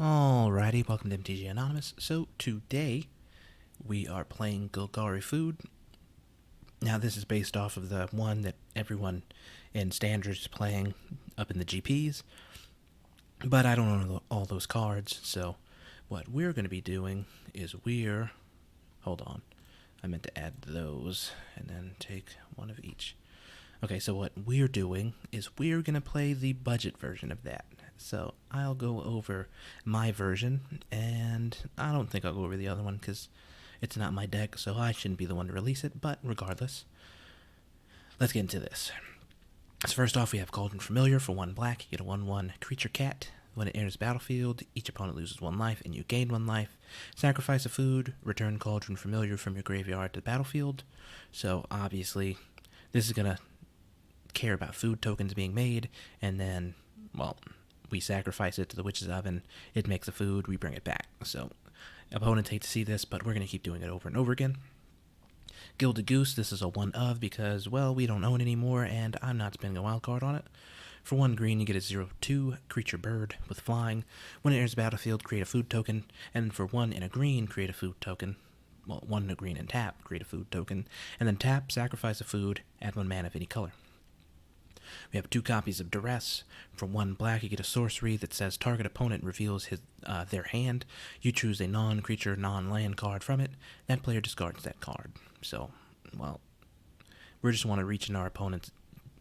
Alrighty, welcome to MTG Anonymous. So today we are playing Golgari Food. Now this is based off of the one that everyone in Standards is playing up in the GPs, but I don't own all those cards, so what we're going to be doing is hold on, I meant to add those and then take one of each. Okay, so what we're doing is we're going to play the budget version of that. So I'll go over my version, and I don't think I'll go over the other one because it's not my deck, so I shouldn't be the one to release it, but regardless, let's get into this. So first off, we have Cauldron Familiar for 1 black. You get a 1/1 creature cat. When it enters the battlefield, each opponent loses 1 life, and you gain 1 life. Sacrifice a food, return Cauldron Familiar from your graveyard to the battlefield. So obviously, this is going to care about food tokens being made, and then, well, we sacrifice it to the witch's oven, it makes the food, we bring it back. So opponents hate to see this, but we're going to keep doing it over and over again. Gilded Goose, this is a 1 of because, well, we don't own it anymore, and I'm not spending a wild card on it. For 1 green, you get a 0/2 creature bird with flying. When it enters the battlefield, create a food token, and for 1 in a green, create a food token. Well, 1 in a green and tap, create a food token, and then tap, sacrifice a food, add 1 mana of any color. We have 2 copies of Duress. For 1 black, you get a sorcery that says target opponent reveals their hand. You choose a non-creature, non-land card from it. That player discards that card. So, well, we just want to reach in our opponent's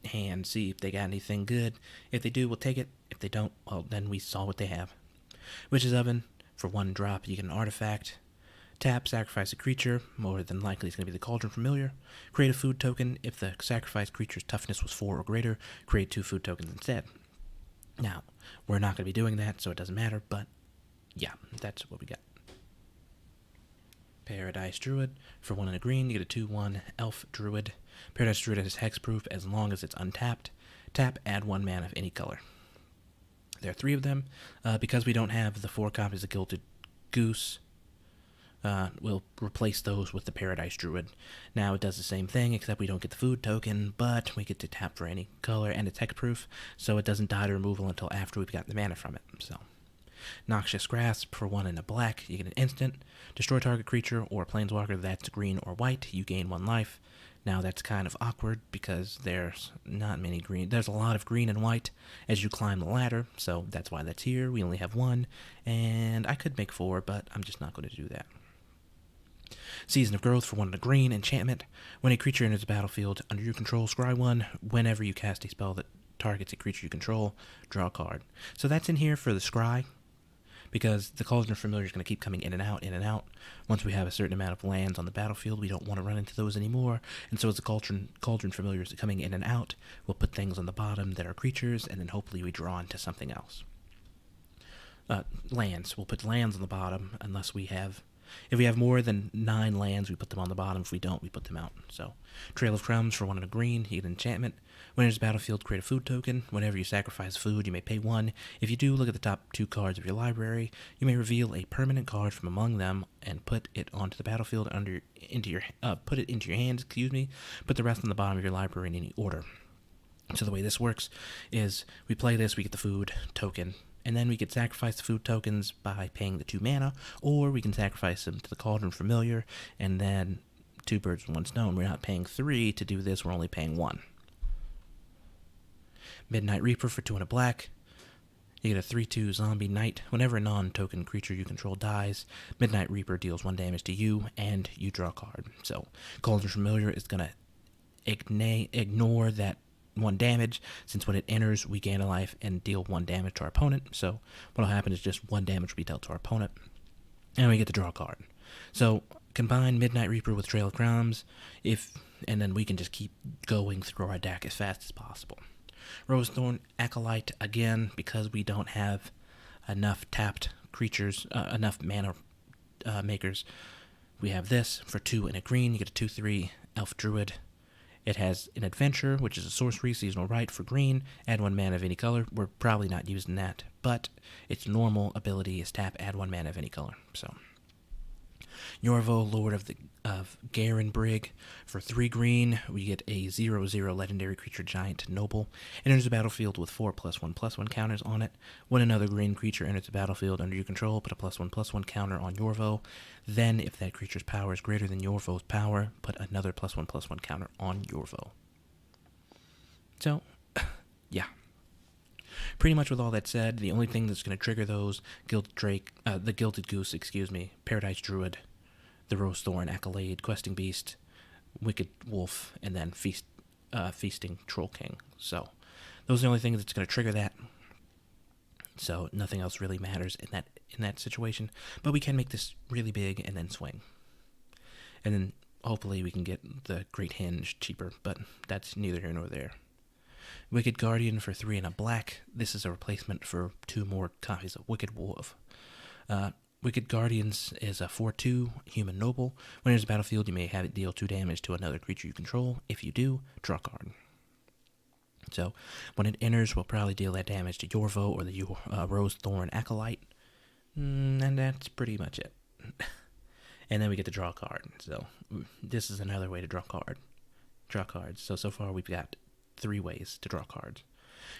hand, see if they got anything good. If they do, we'll take it. If they don't, well, then we saw what they have. Witch's Oven. For 1 drop, you get an artifact. Tap, sacrifice a creature, more than likely it's going to be the Cauldron Familiar. Create a food token. If the sacrificed creature's toughness was 4 or greater, create 2 food tokens instead. Now, we're not going to be doing that, so it doesn't matter, but yeah, that's what we got. Paradise Druid. For 1 in a green, you get a 2/1 Elf Druid. Paradise Druid is hexproof as long as it's untapped. Tap, add 1 mana of any color. There are 3 of them. Because we don't have the 4 copies of Gilded Goose, we'll replace those with the Paradise Druid. Now it does the same thing, except we don't get the food token, but we get to tap for any color, and it's hexproof, so it doesn't die to removal until after we've got the mana from it. So, Noxious Grasp. For 1 in a black, you get an instant. Destroy target creature or planeswalker that's green or white. You gain 1 life. Now that's kind of awkward because there's not many green. There's a lot of green and white as you climb the ladder, so that's why that's here. We only have 1, and I could make 4, but I'm just not going to do that. Season of Growth. For 1 in a green enchantment. When a creature enters the battlefield under your control, scry 1. Whenever you cast a spell that targets a creature you control, draw a card. So that's in here for the scry, because the Cauldron Familiar is going to keep coming in and out, in and out. Once we have a certain amount of lands on the battlefield, we don't want to run into those anymore, and so as the Cauldron Familiars are coming in and out, we'll put things on the bottom that are creatures, and then hopefully we draw into something else. Lands. We'll put lands on the bottom unless we have... If we have more than 9 lands, we put them on the bottom. If we don't, we put them out. So, Trail of Crumbs. For 1 in a green, you get an enchantment. When enters the battlefield, create a food token. Whenever you sacrifice food, you may pay 1. If you do, look at the top 2 cards of your library. You may reveal a permanent card from among them and put it onto the battlefield put it into your hands. Put the rest on the bottom of your library in any order. So the way this works is we play this, we get the food token, and then we can sacrifice the food tokens by paying the 2 mana, or we can sacrifice them to the Cauldron Familiar, and then 2 birds with 1 stone. We're not paying 3 to do this, we're only paying 1. Midnight Reaper. For 2 in a black, you get a 3/2 zombie knight. Whenever a non-token creature you control dies, Midnight Reaper deals 1 damage to you, and you draw a card. So Cauldron Familiar is going to ignore that 1 damage, since when it enters, we gain a life and deal 1 damage to our opponent. So what'll happen is just 1 damage will be dealt to our opponent, and we get to draw a card. So combine Midnight Reaper with Trail of Crumbs, and then we can just keep going through our deck as fast as possible. Rosethorn Acolyte. Again, because we don't have enough tapped creatures, enough mana makers, we have this. For 2 in a green, you get a 2/3 Elf Druid. It has an adventure, which is a sorcery, seasonal right for green. Add 1 mana of any color. We're probably not using that, but its normal ability is tap, add 1 mana of any color. So Yorvo, Lord of Garenbrig. For 3 green, we get a 0/0 legendary creature giant noble. It enters the battlefield with 4+1/+1 counters on it. When another green creature enters the battlefield under your control, put a +1/+1 counter on Yorvo. Then, if that creature's power is greater than Yorvo's power, put another +1/+1 counter on Yorvo. So, yeah. Pretty much with all that said, the only thing that's going to trigger those, the Gilded Goose, Paradise Druid, the Rose Thorn, Accolade, Questing Beast, Wicked Wolf, and then Feasting Troll King. So, those are the only things that's going to trigger that. So, nothing else really matters in that situation. But we can make this really big and then swing. And then, hopefully, we can get the Great Hinge cheaper, but that's neither here nor there. Wicked Guardian for 3 and a black. This is a replacement for 2 more copies of Wicked Wolf. Wicked Guardians is a 4/2 human noble. When it enters the battlefield, you may have it deal 2 damage to another creature you control. If you do, draw a card. So, when it enters, we'll probably deal that damage to Yorvo or the Rose Thorn Acolyte. And that's pretty much it. And then we get to draw a card. So, this is another way to draw cards. So far we've got 3 ways to draw cards.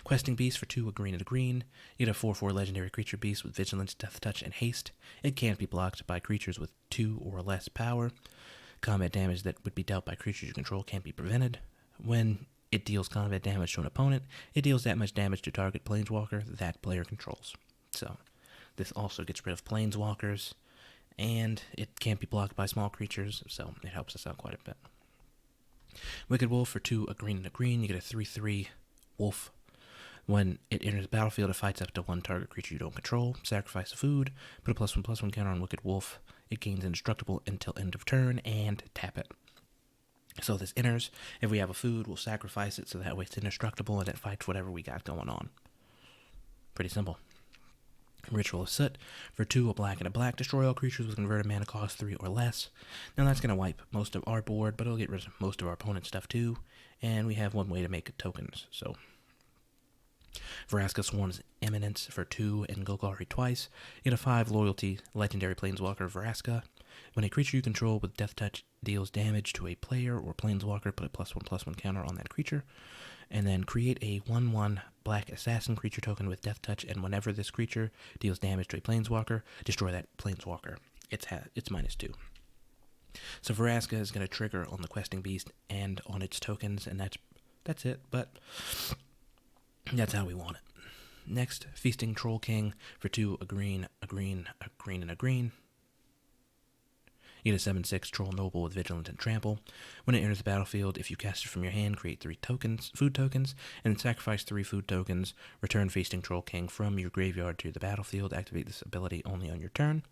Questing Beast for 2, a green and a green. You get a 4/4 legendary creature beast with Vigilance, Death Touch, and Haste. It can't be blocked by creatures with 2 or less power. Combat damage that would be dealt by creatures you control can't be prevented. When it deals combat damage to an opponent, it deals that much damage to target planeswalker that player controls. So, this also gets rid of planeswalkers, and it can't be blocked by small creatures, so it helps us out quite a bit. Wicked Wolf for 2, a green and a green. You get a 3/3 wolf. When it enters the battlefield, it fights up to 1 target creature you don't control. Sacrifice a food. Put a +1/+1 counter on Wicked Wolf. It gains indestructible until end of turn, and tap it. So this enters. If we have a food, we'll sacrifice it so that way it's indestructible and it fights whatever we got going on. Pretty simple. Ritual of Soot for 2, a black and a black. Destroy all creatures with converted mana cost 3 or less. Now that's going to wipe most of our board, but it'll get rid of most of our opponent's stuff too. And we have one way to make tokens. So, Vraska Sworn's Eminence for 2 and Golgari twice. You get a 5 loyalty legendary planeswalker Vraska. When a creature you control with Death Touch deals damage to a player or planeswalker, put a +1/+1 counter on that creature. And then create a 1/1 black assassin creature token with Death Touch, and whenever this creature deals damage to a planeswalker, destroy that planeswalker. It's -2. So Vraska is going to trigger on the Questing Beast and on its tokens, and that's it, but that's how we want it. Next, Feasting Troll King for 2, a green, a green, a green, and a green. You get a 7/6 Troll Noble with Vigilance and Trample. When it enters the battlefield, if you cast it from your hand, create 3 food tokens, and then sacrifice 3 food tokens. Return Feasting Troll King from your graveyard to the battlefield. Activate this ability only on your turn.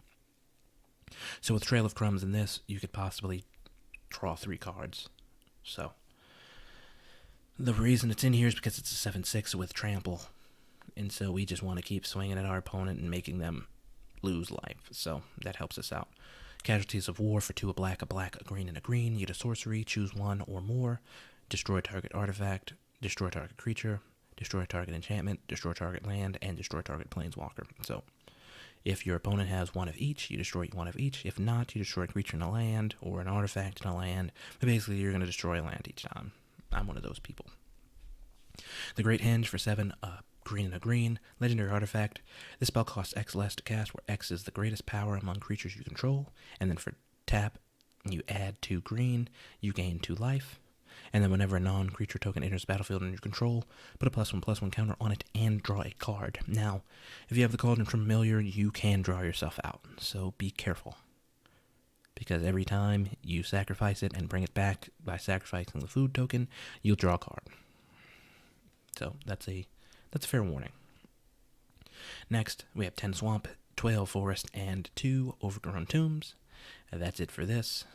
So with Trail of Crumbs in this, you could possibly draw 3 cards. So, the reason it's in here is because it's a 7/6 with Trample. And so we just want to keep swinging at our opponent and making them lose life. So that helps us out. Casualties of War for 2, a black, a green, and a green. You get a sorcery, choose 1 or more. Destroy target artifact, destroy target creature, destroy target enchantment, destroy target land, and destroy target planeswalker. So, if your opponent has 1 of each, you destroy 1 of each. If not, you destroy a creature in a land or an artifact in a land. But basically, you're going to destroy a land each time. I'm one of those people. The Great Hinge for 7, a green and a green. Legendary artifact. This spell costs X less to cast, where X is the greatest power among creatures you control. And then for tap, you add 2 green, you gain 2 life. And then whenever a non-creature token enters the battlefield under your control, put a +1/+1 counter on it and draw a card. Now, if you have the Cauldron Familiar, you can draw yourself out, so be careful. Because every time you sacrifice it and bring it back by sacrificing the food token, you'll draw a card. So that's a fair warning. Next, we have 10 Swamp, 12 Forest, and 2 Overgrown Tombs. That's it for this.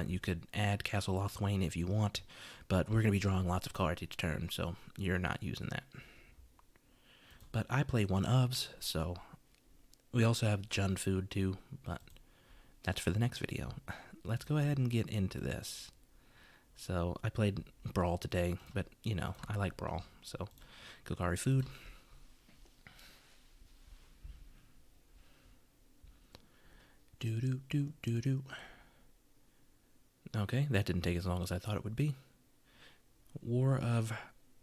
You could add Castle Lothwain if you want, but we're going to be drawing lots of cards each turn, so you're not using that. But I play 1 ofs, so we also have Jund Food too, but that's for the next video. Let's go ahead and get into this. So I played Brawl today, but you know, I like Brawl, so Golgari Food. Okay, that didn't take as long as I thought it would be. War of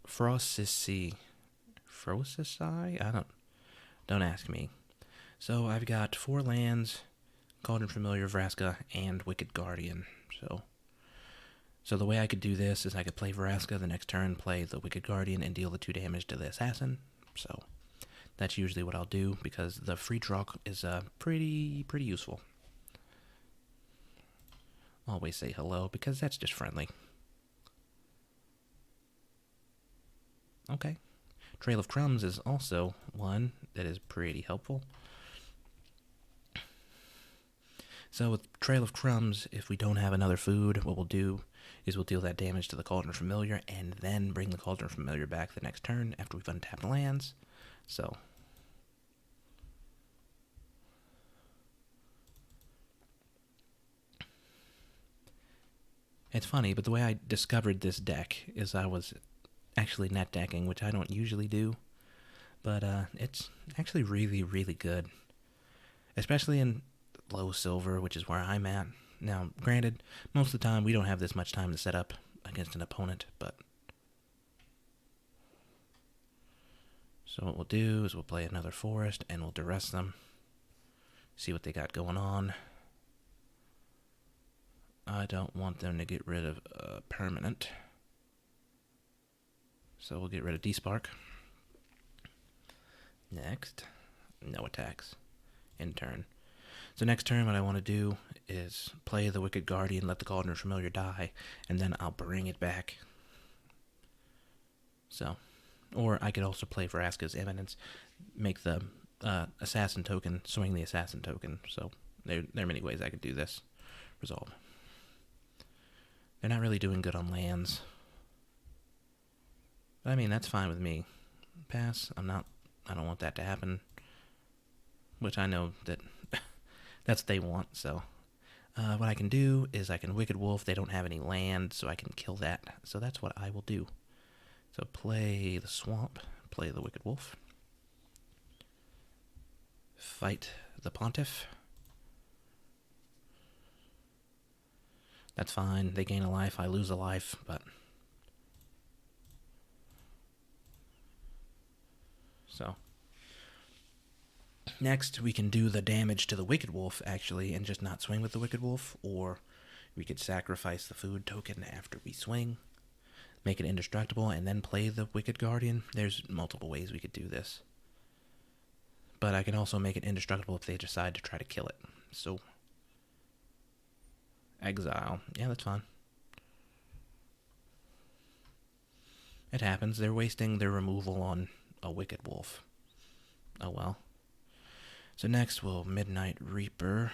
Frosici. Frosici? Don't ask me. So I've got 4 lands, Cauldron Familiar, Vraska, and Wicked Guardian. So the way I could do this is I could play Vraska the next turn, play the Wicked Guardian, and deal the 2 damage to the Assassin. So that's usually what I'll do, because the free draw is pretty useful. Always say hello, because that's just friendly. Okay. Trail of Crumbs is also one that is pretty helpful. So with Trail of Crumbs, if we don't have another food, what we'll do is we'll deal that damage to the Cauldron Familiar and then bring the Cauldron Familiar back the next turn after we've untapped lands. So it's funny, but the way I discovered this deck is I was actually net decking, which I don't usually do, but it's actually really good, especially in low silver, which is where I'm at. Now, granted, most of the time we don't have this much time to set up against an opponent, but so what we'll do is we'll play another forest and we'll duress them, see what they got going on. I don't want them to get rid of permanent, so we'll get rid of D-Spark. Next, no attacks in turn. So next turn what I want to do is play the Wicked Guardian, let the Cauldron Familiar die, and then I'll bring it back. So, or I could also play Vraska's Eminence, make the Assassin token, swing the Assassin token. So there are many ways I could do this. Resolve. They're not really doing good on lands. But I mean, that's fine with me. Pass. I don't want that to happen. Which I know that that's what they want, so. What I can do is I can Wicked Wolf. They don't have any land, so I can kill that. So that's what I will do. So play the Swamp, play the Wicked Wolf. Fight the Pontiff. That's fine. They gain a life, I lose a life, but... So... Next, we can do the damage to the Wicked Wolf, actually, and just not swing with the Wicked Wolf, or we could sacrifice the food token after we swing, make it indestructible, and then play the Wicked Guardian. There's multiple ways we could do this. But I can also make it indestructible if they decide to try to kill it. So, exile. Yeah, that's fine. It happens. They're wasting their removal on a Wicked Wolf. Oh well. So next we'll Midnight Reaper.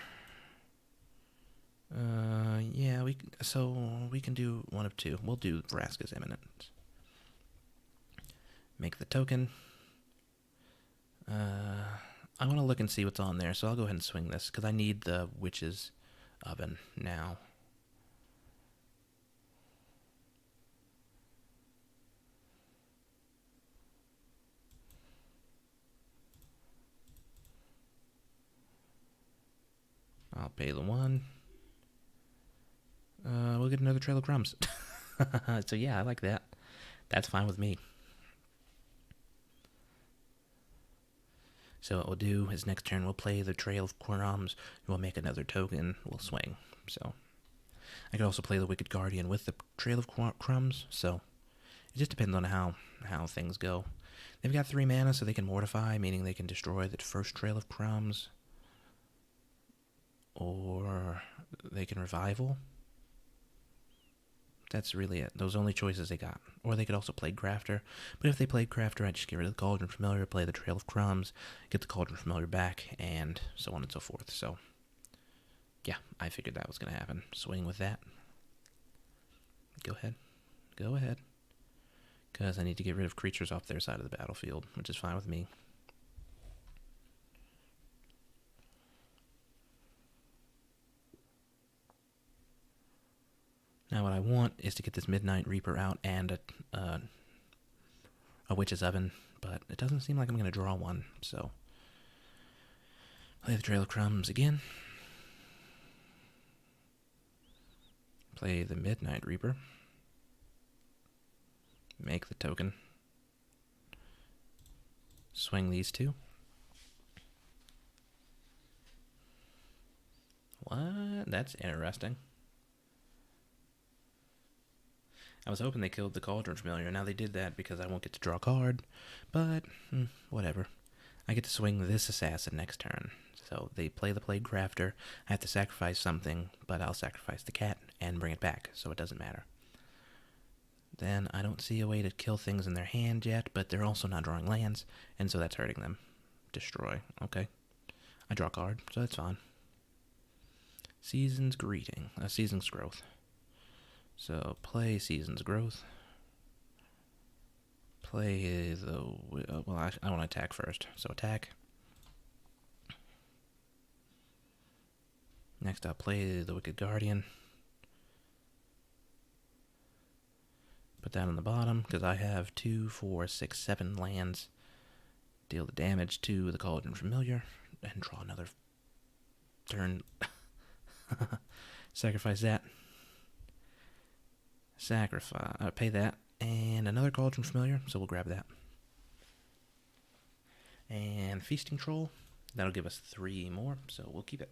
Yeah, we can do one of 2. We'll do Vraska's Eminence. Make the token. I want to look and see what's on there, so I'll go ahead and swing this, because I need the Witch's Oven now. I'll pay the 1. We'll get another Trail of Crumbs. So yeah, I like that. That's fine with me. So what we'll do is next turn we'll play the Trail of Crumbs. We'll make another token. We'll swing. So I could also play the Wicked Guardian with the Trail of Crumbs. So it just depends on how things go. They've got 3 mana, so they can Mortify, meaning they can destroy the first Trail of Crumbs. Or they can Revival. That's really it. Those are the only choices they got. Or they could also play Grafter. But if they played Grafter, I'd just get rid of the Cauldron Familiar, play the Trail of Crumbs, get the Cauldron Familiar back, and so on and so forth. So, yeah, I figured that was going to happen. Swing with that. Go ahead. Go ahead. Because I need to get rid of creatures off their side of the battlefield, which is fine with me. Now what I want is to get this Midnight Reaper out and a Witch's Oven, but it doesn't seem like I'm going to draw one, so play the Trail of Crumbs again. Play the Midnight Reaper. Make the token. Swing these two. What? That's interesting. I was hoping they killed the Cauldron Familiar. Now they did that because I won't get to draw a card. But, whatever. I get to swing this assassin next turn. So they play the Plague Crafter. I have to sacrifice something, but I'll sacrifice the cat and bring it back, so it doesn't matter. Then I don't see a way to kill things in their hand yet, but they're also not drawing lands, and so that's hurting them. Destroy. Okay. I draw a card, so that's fine. Season's Greeting. Season's Growth. So play Season's Growth. Play the... well, I want to attack first, so attack. Next I'll play the Wicked Guardian. Put that on the bottom, because I have 2, 4, 6, 7 lands. Deal the damage to the Cauldron Familiar, and draw another turn. Sacrifice that. Pay that. And another Cauldron Familiar, so we'll grab that. And Feasting Troll. That'll give us 3 more, so we'll keep it.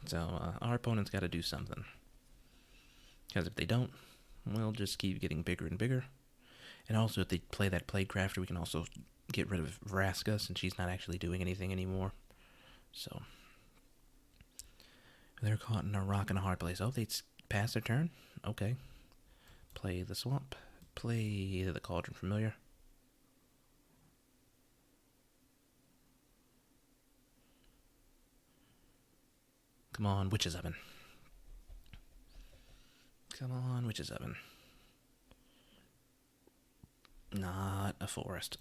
So our opponent's got to do something. Because if they don't, we'll just keep getting bigger and bigger. And also, if they play that Plague Crafter, we can also get rid of Vraska, since she's not actually doing anything anymore. So, they're caught in a rock and a hard place. Oh, they pass their turn? Okay. Play the Swamp. Play the Cauldron Familiar. Come on, Witch's Oven. Come on, Witch's Oven. Not a forest.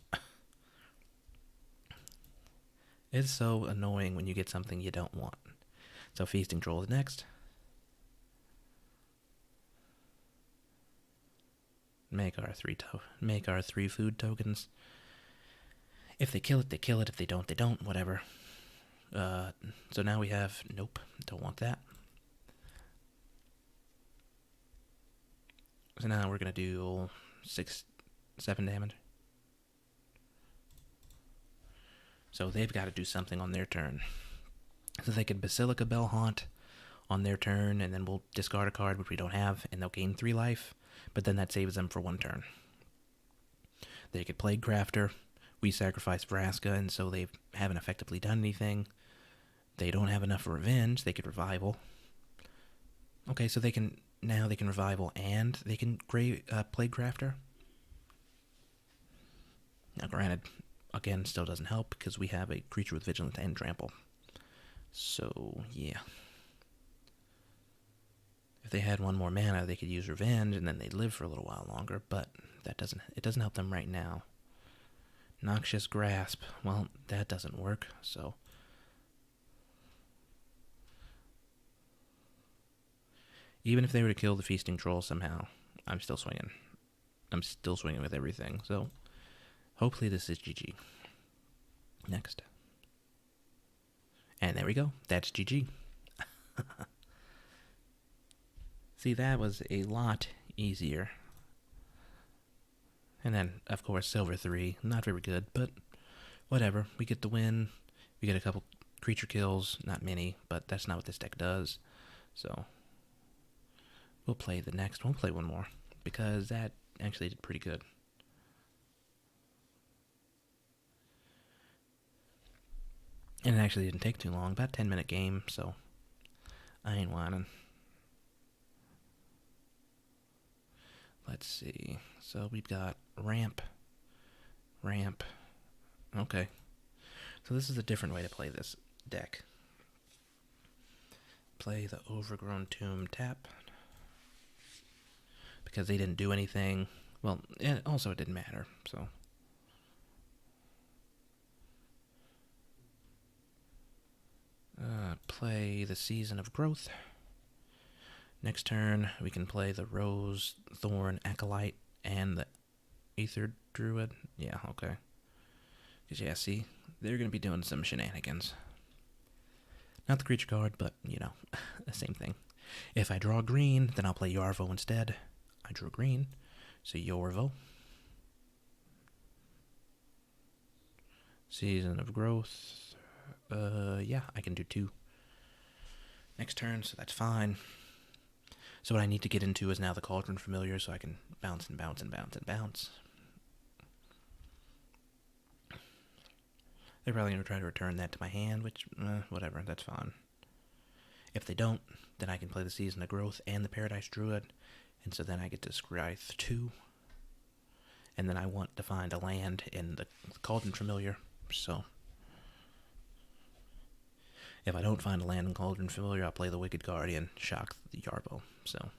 It's so annoying when you get something you don't want. So Feasting Troll is next. Make our 3 food tokens. If they kill it, they kill it. If they don't, they don't. Whatever. So now we have... Nope, don't want that. So now we're going to do 7 damage. So they've got to do something on their turn. So they could Basilica Bell Haunt on their turn, and then we'll discard a card, which we don't have, and they'll gain 3 life, but then that saves them for 1 turn. They could Plague Crafter. We sacrifice Vraska, and so they haven't effectively done anything. They don't have enough Revenge. They could Revival. Okay, so they can... Now they can Revival and they can Plague Crafter. Now granted, again, still doesn't help because we have a creature with Vigilance and Trample. So, yeah. If they had 1 more mana, they could use Revenge and then they'd live for a little while longer, but it doesn't help them right now. Noxious Grasp, well, that doesn't work, so... Even if they were to kill the Feasting Troll somehow, I'm still swinging. I'm still swinging with everything, so hopefully this is GG. Next. And there we go. That's GG. See, that was a lot easier. And then, of course, Silver 3. Not very good, but whatever. We get the win. We get a couple creature kills. Not many, but that's not what this deck does. So... We'll play the next one. We'll play 1 more, because that actually did pretty good. And it actually didn't take too long, about a 10-minute game, so I ain't whining. Let's see. So we've got ramp. Okay. So this is a different way to play this deck. Play the Overgrown Tomb tap. Because they didn't do anything. Well, also it didn't matter, so. Play the Season of Growth. Next turn, we can play the Rose, Thorn, Acolyte, and the Aether Druid. Yeah, okay. Because, yeah, see, they're going to be doing some shenanigans. Not the creature card, but, you know, the same thing. If I draw green, then I'll play Yarvo instead. I drew green, so Yarvo. Season of Growth. Yeah, I can do 2 next turn, so that's fine. So what I need to get into is now the Cauldron Familiar, so I can bounce and bounce and bounce and bounce. They're probably going to try to return that to my hand, which, whatever, that's fine. If they don't, then I can play the Season of Growth and the Paradise Druid, and so then I get to Scythe 2. And then I want to find a land in the Cauldron Familiar, so if I don't find a land in Cauldron Familiar, I'll play the Wicked Guardian, shock the Yarbo, so.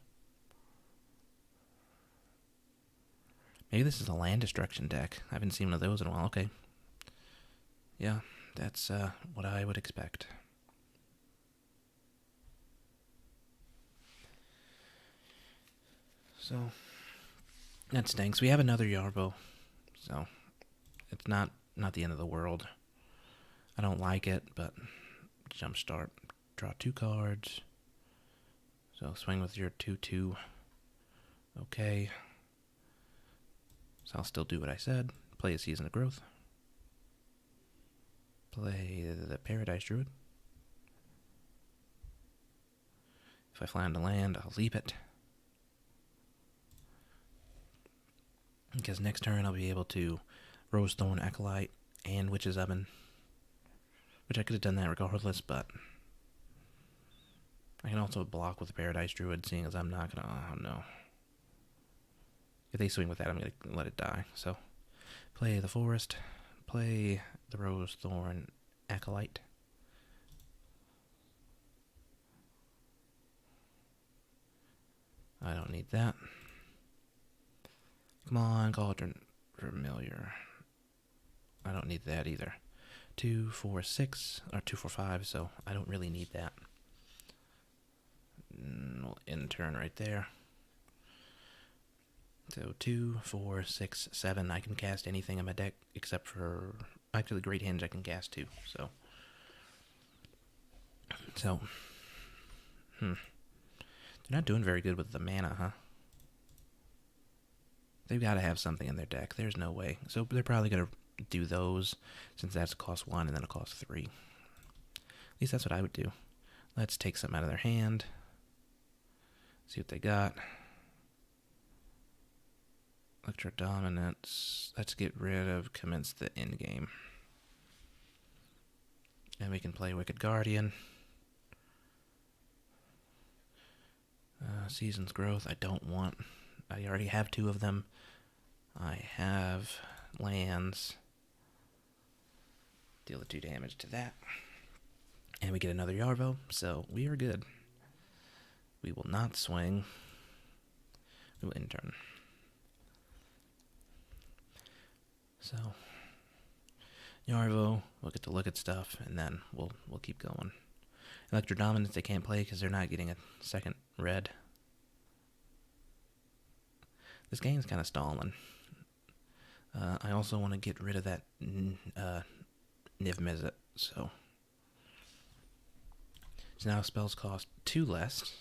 Maybe this is a land destruction deck. I haven't seen one of those in a while. Okay. Yeah, that's what I would expect. So, that stinks. We have another Yarbo, so it's not the end of the world. I don't like it, but jumpstart. Draw 2 cards. So swing with your 2/2. Okay. So I'll still do what I said. Play a Season of Growth. Play the Paradise Druid. If I find a land, I'll leap it. Because next turn I'll be able to Rosethorn Acolyte and Witch's Oven. Which I could have done that regardless, but I can also block with the Paradise Druid, seeing as I'm not going to... Oh, no. If they swing with that, I'm going to let it die. So, play the Forest. Play the Rosethorn Acolyte. I don't need that. Come on, Cauldron Familiar. I don't need that either. 2, 4, 6, or 2, 4, 5, so I don't really need that. We'll end turn right there. So 2, 4, 6, 7. I can cast anything in my deck except for... Actually, Great Hinge I can cast too, so... They're not doing very good with the mana, huh? They've got to have something in their deck. There's no way. So they're probably going to do those, since that's a cost 1 and then a cost 3. At least that's what I would do. Let's take some out of their hand. See what they got. Electro Dominance. Let's get rid of Commence the Endgame. And we can play Wicked Guardian. Season's Growth, I don't want. I already have 2 of them. I have lands. Deal the 2 damage to that. And we get another Yarvo, so we are good. We will not swing. We will end turn. So, Yarvo, we'll get to look at stuff, and then we'll keep going. Electro Dominance they can't play because they're not getting a second red. This game's kind of stalling. I also want to get rid of that Niv Mizzet, so now spells cost 2 less.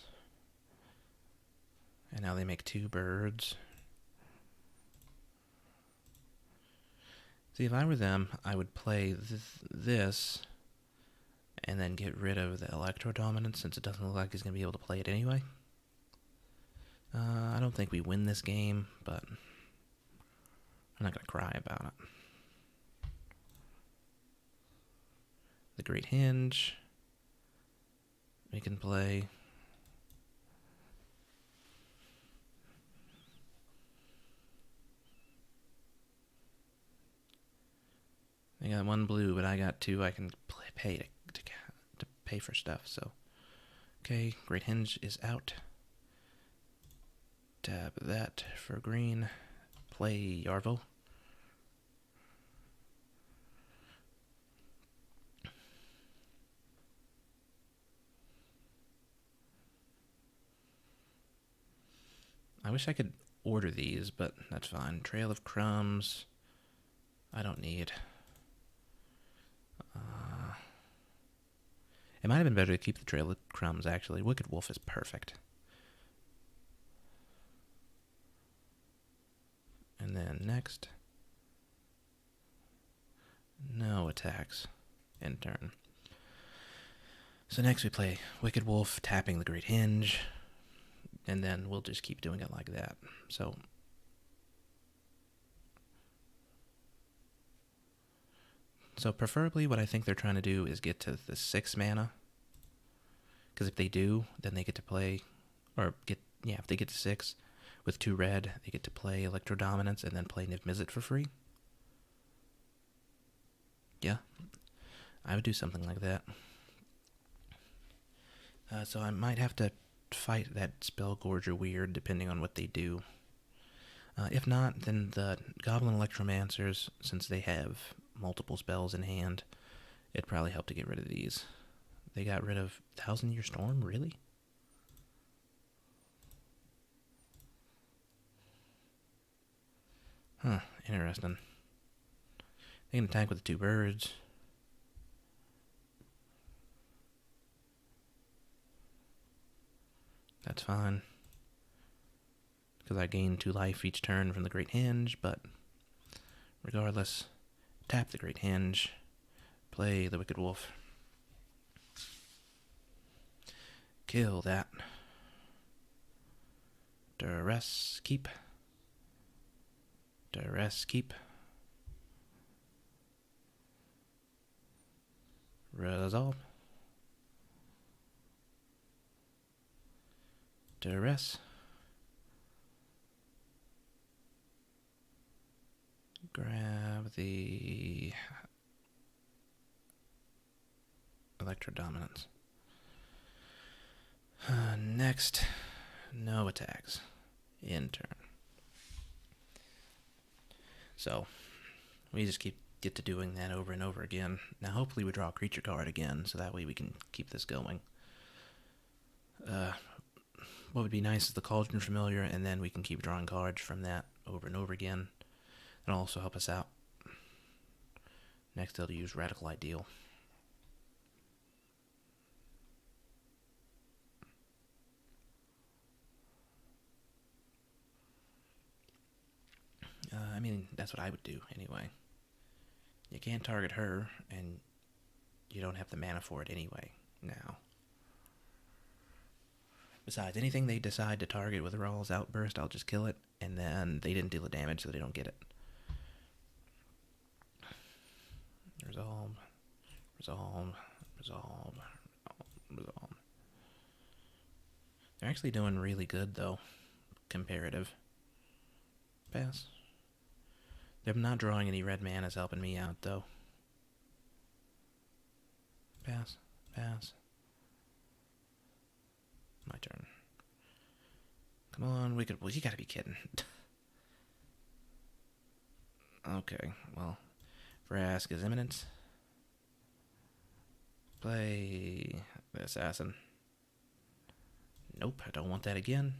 And now they make 2 birds. See, if I were them, I would play this and then get rid of the Electro Dominance, since it doesn't look like he's going to be able to play it anyway. I don't think we win this game, but I'm not going to cry about it. The Great Hinge. We can play. I got 1 blue, but I got 2 I can pay to pay for stuff, so. Okay, Great Hinge is out. Tap that for green. Play Yarvo. I wish I could order these, but that's fine. Trail of Crumbs. I don't need. It might have been better to keep the Trail of Crumbs, actually. Wicked Wolf is perfect. And then next, no attacks in turn. So next we play Wicked Wolf, tapping the Great Hinge, and then we'll just keep doing it like that. So preferably what I think they're trying to do is get to the 6 mana. Because if they do, then they get to play, if they get to 6 with 2 red, they get to play Electro Dominance and then play Niv Mizzet for free. Yeah, I would do something like that. So I might have to fight that Spell Gorger weird depending on what they do. If not, then the Goblin Electromancers, since they have multiple spells in hand, it'd probably help to get rid of these. They got rid of Thousand Year Storm? Really? Huh, interesting. They can attack with the 2 birds. That's fine. Because I gain 2 life each turn from the Great Hinge, but regardless, tap the Great Hinge, play the Wicked Wolf. Kill that. Duress, keep. Duress, keep. Resolve. Duress. Grab the Electro Dominance. Next, no attacks in turn. So we just get to doing that over and over again. Now hopefully we draw a creature card again, so that way we can keep this going. What would be nice is the Cauldron Familiar, and then we can keep drawing cards from that over and over again. That'll also help us out. Next, they'll use Radical Ideal. I mean, that's what I would do anyway. You can't target her, and you don't have the mana for it anyway now. Besides, anything they decide to target with Rawl's Outburst, I'll just kill it, and then they didn't deal the damage, so they don't get it. Resolve, resolve, resolve, resolve. They're actually doing really good, though. Comparative. Pass. Them not drawing any red mana is helping me out, though. Pass. Pass. My turn. Come on, Wicked Wolf. You gotta be kidding. Okay, well. Vrask is imminent. Play the Assassin. Nope, I don't want that again.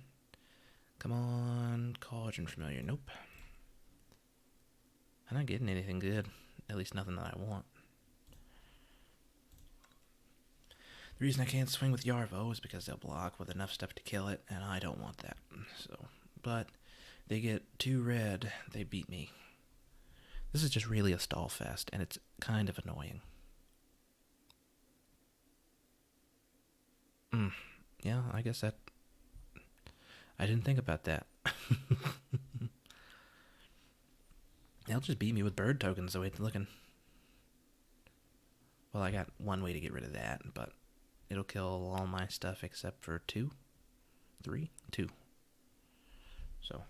Come on, Cauldron Familiar. Nope. I'm not getting anything good. At least nothing that I want. The reason I can't swing with Yarvo is because they'll block with enough stuff to kill it, and I don't want that. So, but they get 2 red, they beat me. This is just really a stall fest, and it's kind of annoying. Yeah, I guess that... I didn't think about that. They'll just beat me with bird tokens the way it's looking. Well, I got one way to get rid of that, but it'll kill all my stuff except for 2. 3? 2. So,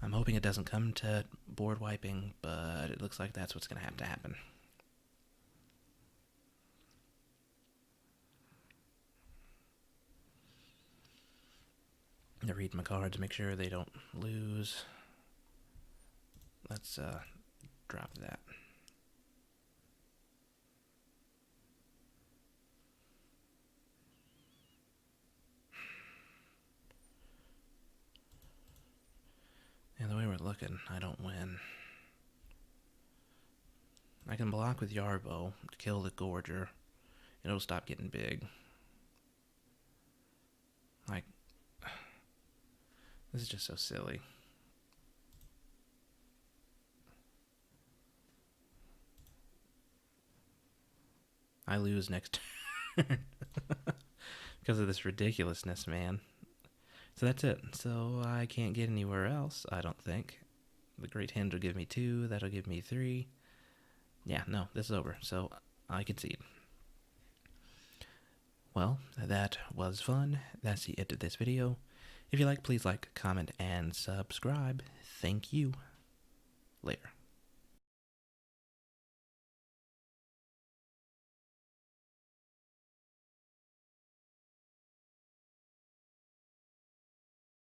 I'm hoping it doesn't come to board wiping, but it looks like that's what's going to have to happen. I read my cards, make sure they don't lose. Let's drop that. Yeah, the way we're looking, I don't win. I can block with Yarbo to kill the Gorger, it'll stop getting big. Like, this is just so silly. I lose next turn because of this ridiculousness, man. So that's it. So I can't get anywhere else, I don't think. The Great Hens will give me 2. That'll give me 3. Yeah, no, this is over. So I concede. Well, that was fun. That's the end of this video. If you like, please like, comment, and subscribe. Thank you. Later.